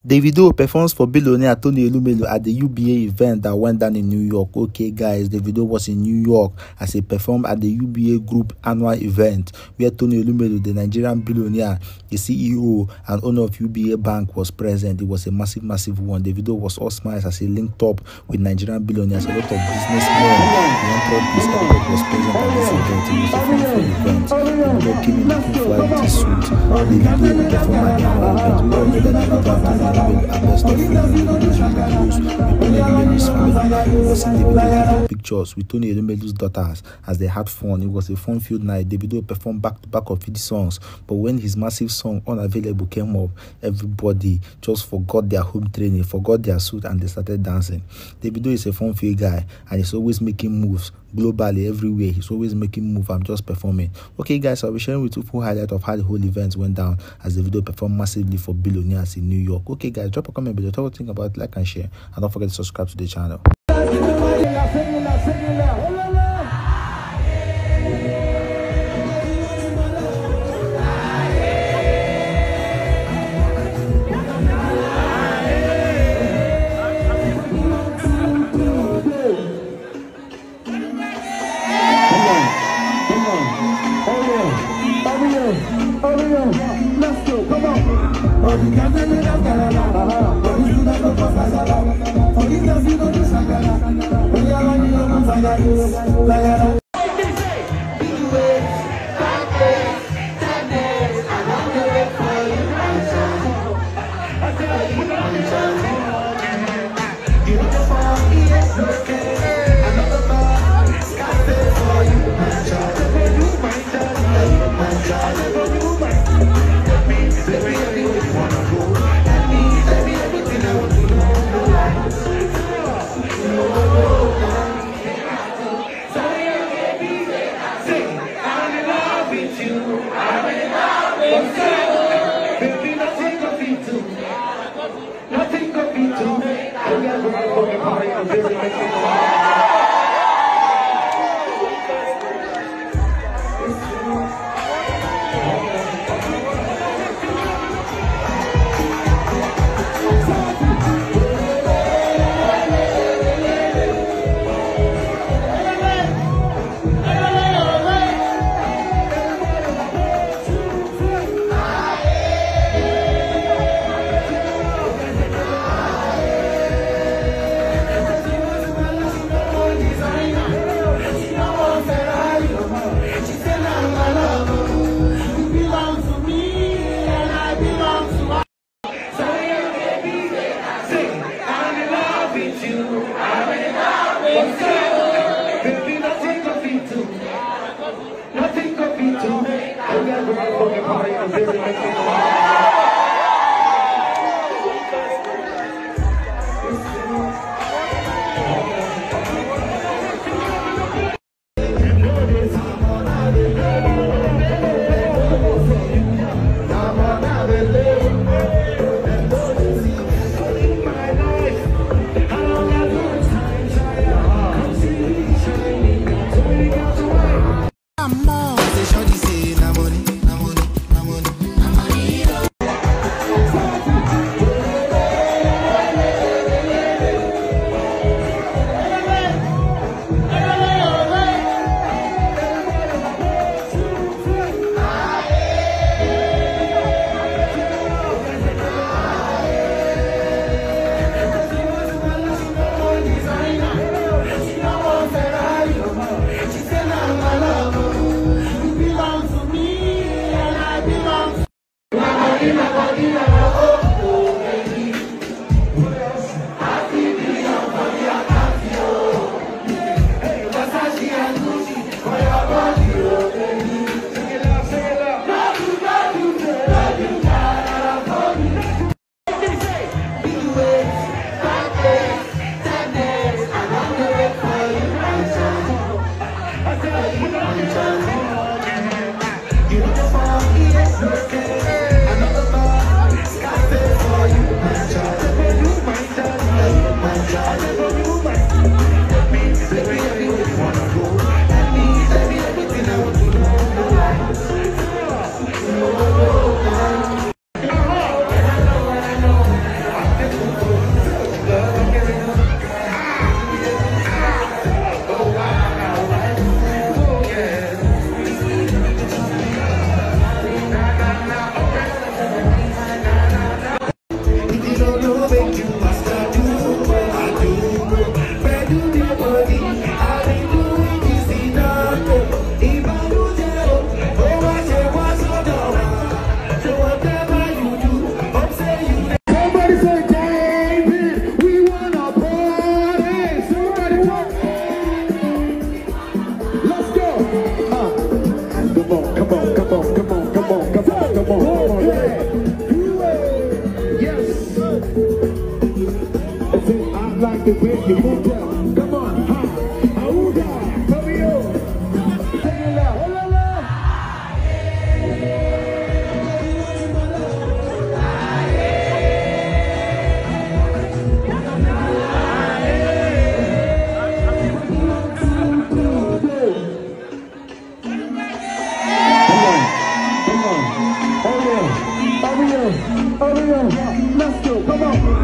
Davido performs for billionaire Tony Elumelu at the UBA event that went down in New York. Okay, guys, Davido was in New York as he performed at the UBA Group annual event where Tony Elumelu, the Nigerian billionaire, the CEO and owner of UBA Bank, was present. It was a massive one. Davido was all smiles as he linked up with Nigerian billionaires, a lot of businessmen. Everybody was present at this event. It was a fun event. Davido came in looking fly with his suit. Davido performed at the annual event. We all know that Davido best of friends, pictures with Tony Elumelu's daughters as they had fun. It was a fun-filled night. Davido performed back-to-back of 50 songs, but when his massive song Unavailable came up, everybody just forgot their home training, forgot their suit, and they started dancing. Davido is a fun-filled guy, and he's always making moves globally, everywhere. He's always making moves. I'm just performing. Okay, guys, I'll be sharing with you full highlight of how the whole event went down as Davido performed massively for billionaires in New York. Okay, guys, drop a comment below. Tell what you think about it, like and share, and don't forget to subscribe to the channel. Let's go, come on. the break, you move down. Come on, ha. Auda, come here. Take it out. Oh, la, la. Let's go, come on.